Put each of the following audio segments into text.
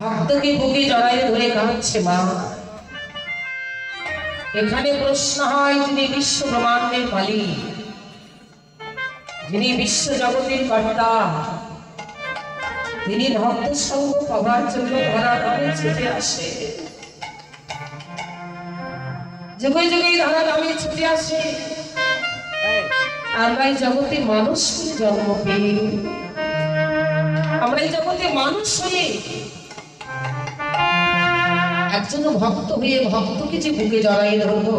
ভক্তকে বুকে জড়াইয়ে ধরে কাঁদছে মা। এখানে প্রশ্ন হয়, যিনি বিশ্ব ব্রহ্মাণ্ডের মালিক, যিনি বিশ্ব জগতের কর্তা, তিনি ভক্ত সঙ্গ পাবার জন্য ধরা ধামে ছুটে আসে। যুগে যুগে ধরা ধামে ছুটে আসে। আমরা এই জগতে মানুষ জন্ম পেয়ে, আমরা এই জগতে মানুষ হয়ে একজন ভক্ত হয়ে ভক্তকে যে বুকে জড়াইয়ে ধরবো,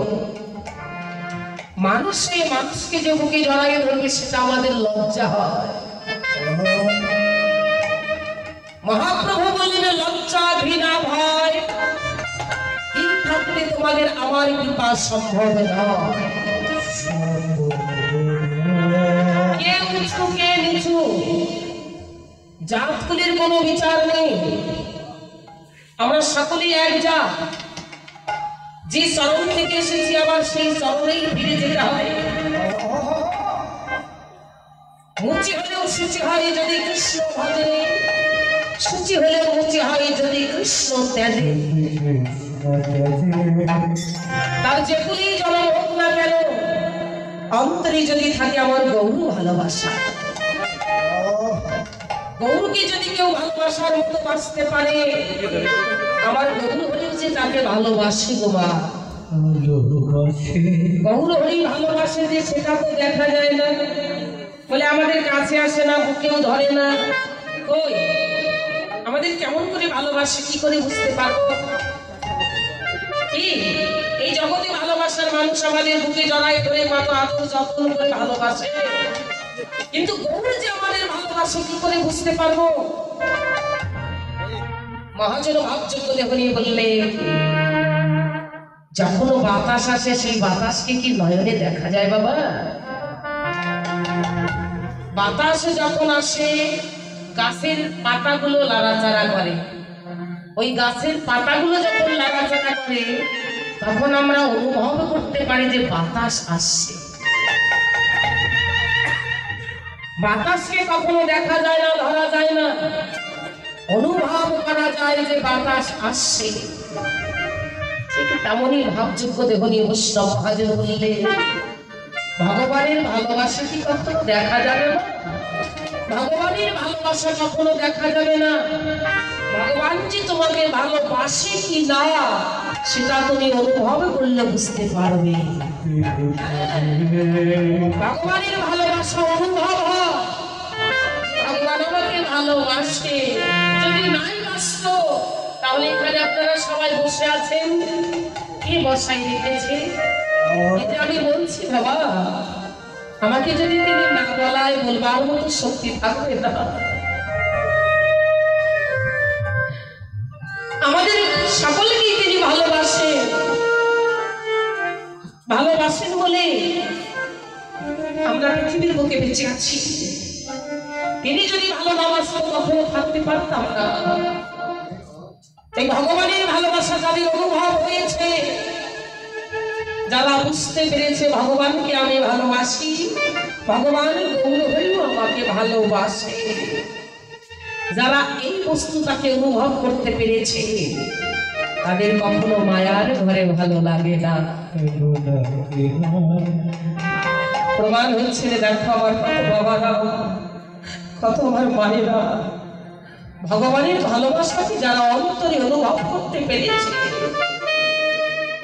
মানুষ হয়ে মানুষকে যে বুকে জড়াইয়ে ধরবে, সেটা আমাদের লজ্জা হয়। মহাপ্রভু বললেন, লজ্জা ঘৃণা ভয় তিন থাকলে তোমাদের আমার কৃপা সম্ভব নয়। কে উঁচু কে নিচু, জাতকুলের কোনো বিচার নেই। আমরা সকলেই এক জাত। যে চরণ থেকে এসেছি আবার সেই চরণেই ফিরে যেতে হয়। মুচি হলেও শুচি হয় যদি কৃষ্ণ ভজে, শুচি হলেও মুচি হয় যদি কৃষ্ণ ত্যাজে। তার যেগুলি জন্ম হোক না কেন, অন্তরে যদি থাকে আমার গৌর ভালোবাসা, গৌরকে যদি কেউ ভালোবাসার মতো বাঁচতে পারে, আমার গৌর হরি যে তাকে ভালোবাসে গো মা। গৌর হরি ভালোবাসে যে, সেটা তো দেখা যায় না। বলে আমাদের কাছে আসে না, বুকেও ধরে না। কই আমাদের কেমন করে ভালোবাসে, কি করে বুঝতে পারবো? কি এই জগতে ভালোবাসার মানুষ আমাদের বুকে জড়াই ধরে কত আদর যত্ন করে ভালোবাসে, কিন্তু গৌর যে আমাদের ভালোবাসে কি করে বুঝতে পারবো? মহাজন ভাবযোগ্য দেখুনি বললে, যখন বাতাস আসে সেই বাতাসকে কি নয়নে দেখা যায় বাবা? বাতাস যখন আসে গাছের পাতাগুলো লাড়াচাড়া করে, ওই গাছের পাতাগুলো যখন লাড়াচাড়া করে, তখন আমরা অনুভব করতে পারি যে বাতাস আসছে। বাতাসকে কখনো দেখা যায় না, ধরা যায় না, অনুভব করা যায় যে বাতাস আসছে। ঠিক তেমনই ভাবযোগ্য দেহনী বৈষ্ণব মহাজন বললে, ভগবানের ভালোবাসা কি কখনো দেখা যাবে না? ভগবানের ভালোবাসা কখনো দেখা যাবে না। ভগবান যে তোমাকে ভালোবাসে কি না, সেটা তুমি অনুভব করলে বুঝতে পারবে। ভগবানের ভালোবাসা অনুভব হয়। ভগবান আমাকে ভালোবাসে। যদি নাই বাসত, তাহলে এখানে আপনারা সবাই বসে আছেন, কে বসাই রেখেছে? এটা আমি বলছি বাবা, আমাকে যদি তিনি না বলায় বলবার মতো শক্তি থাকবে না। আমাদের সকলকেই তিনি ভালোবাসেন, ভালোবাসেন বলে আমরা পৃথিবীর বুকে বেঁচে আছি। তিনি যদি ভালো না বাসতেন, কখনো থাকতে পারতাম না। এই ভগবানের ভালোবাসা যাদের অনুভব হয়েছে, যারা বুঝতে পেরেছে ভগবানকে আমি ভালোবাসি, ভগবান গৌর হরিও আমাকে ভালোবাসে, যারা এই বস্তুটাকে অনুভব করতে পেরেছে, তাদের কখনো মায়ার ঘরে ভালো লাগে না। প্রমাণ হচ্ছে, দেখো আমার কত বাবারা, কত আমার মায়েরা, ভগবানের ভালোবাসাকে যারা অন্তরে অনুভব করতে পেরেছে,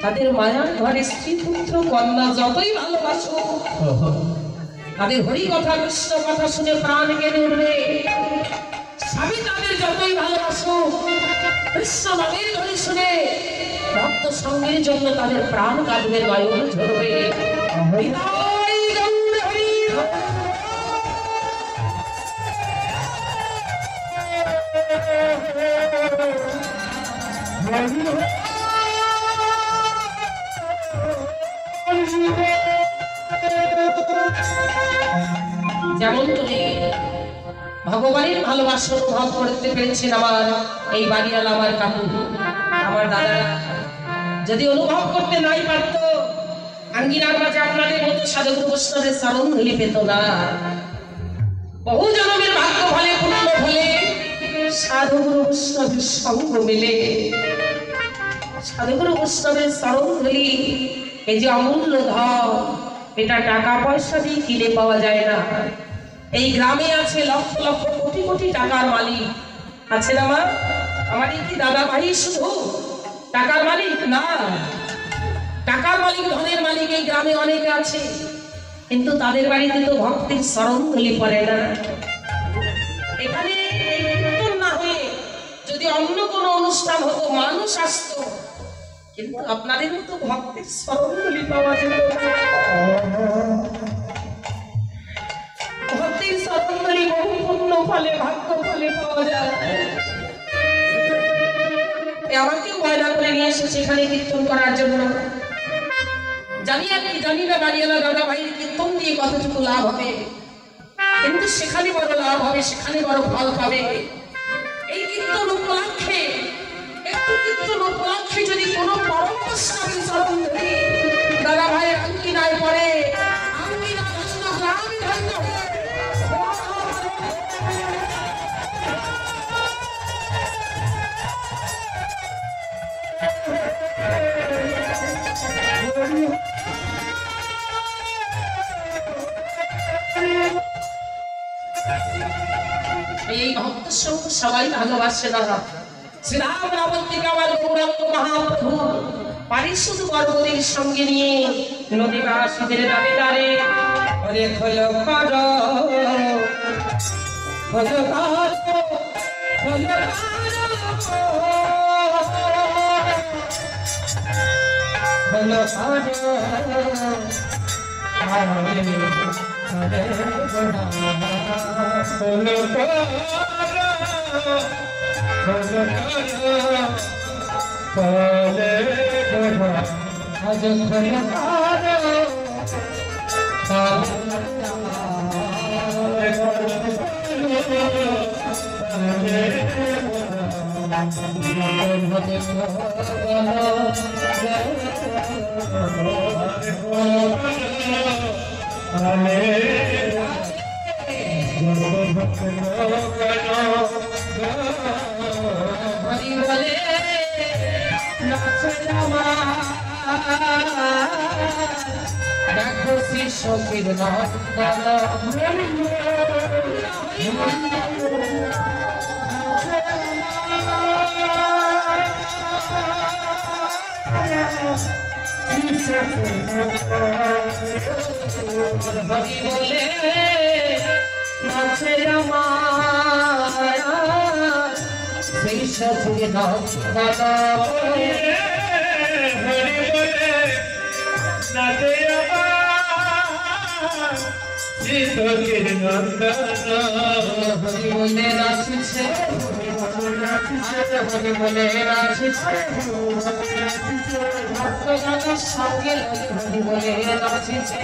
তাদের মায়ার ঘরে স্ত্রী পুত্র কন্যা যতই ভালোবাসো, তাদের হরি কথা কৃষ্ণ কথা শুনে প্রাণ কেঁদে উঠবে। স্বামী তাদের যতই ভালোবাসো, কৃষ্ণ নামের ধ্বনি শুনে ভক্ত সঙ্গের জন্য তাদের প্রাণ কাঁদবে, নয়ন ঝরবে। যেমন তুমি ভগবানের ভালোবাসা অনুভব করতে পেরেছেন আমার এই বাড়িওয়ালা, আমার কাকু, আমার দাদারা, যদি অনুভব করতে নাই পারত, আঙ্গিনার মাঝে আপনাদের মতো সাধুগুরু বৈষ্ণবের চরণ ধুলি পেত না। বহু জন্মের ভাগ্য ফলে পুণ্য ফলে সাধুগুরু বৈষ্ণবের সঙ্গ মিলে সাধুগুরু বৈষ্ণবের চরণ ধুলি, এই যে অমূল্য ধন, এটা টাকা পয়সা দিয়ে কিনে পাওয়া যায় না। এই গ্রামে আছে লক্ষ লক্ষ কোটি কোটি টাকার মালিক, আছে না মা? আমারই কি দাদা ভাই শুধু টাকার মালিক না, টাকার মালিক ধনের মালিক এই গ্রামে অনেকে আছে, কিন্তু তাদের বাড়িতে তো ভক্তের চরণ ধুলি পড়ে না। এখানে এই কীর্তন না হয়ে যদি অন্য কোনো অনুষ্ঠান হতো, মানুষ আসতো, কিন্তু আপনাদের মতো ভক্তের চরণ ধুলি পাওয়া যেত না। ভক্তের চরণ ধুলি বহু পুণ্য ফলে, ভাগ্য ফলে পাওয়া যায়। আমাকেও বায়না করে নিয়ে এসেছে এখানে কীর্তন করার জন্য। জানি না বাড়িওয়ালা দাদা ভাইয়ের কীর্তন দিয়ে কতটুকু লাভ হবে, কিন্তু সেখানে বড় লাভ হবে, সেখানে বড় ফল পাবে। এই কীর্তন উপলক্ষে, একটু কীর্তন উপলক্ষে যদি কোনো পরম বৈষ্ণবের চরণ ধরি দাদা ভাইয়ের আঙ্গিনায় পড়ে, আঙ্গিনা ধন্য, গ্রাম ধন্য। এই ভক্ত সঙ্গ সবাই ভালোবাসে না। শ্রীরাম রাবন্তিকা আমার গৌরাঙ্গ মহাপ্রভু পারিশুদ্ধ গর্ভদের সঙ্গে নিয়ে নদীবাসীদের দাবি দাঁড়ে অরে খোল কর দেখো শ্রী সখীর বলে নাচে আমার শ্রী সখীর দাদা নাচে হরি বলে নাচিছে, হরি বলে নাচিছে ভক্তগণের সঙ্গে, হরি বলে নাচিছে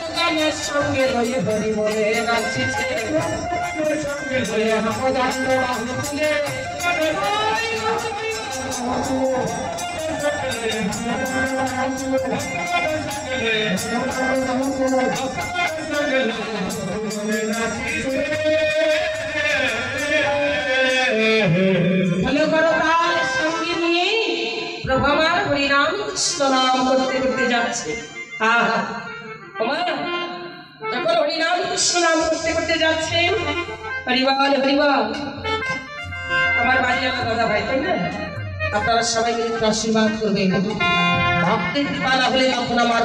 ভক্তগণের সঙ্গে, হরি বলে নাচিছে রামদণ্ড বাহুলে ভালো করো তার সঙ্গে নিয়ে প্রভু আমার হরিনাম কৃষ্ণ নাম করতে করতে যাচ্ছে। যখন হরিনাম কৃষ্ণ নাম করতে করতে যাচ্ছে, হরিবল হরিবল। আমার বাড়িওয়ালা দাদা ভাই, তাই না? আপনারা সবাই মিলে আশীর্বাদ করবেন। ভক্তের কৃপা না হলে তখন আমার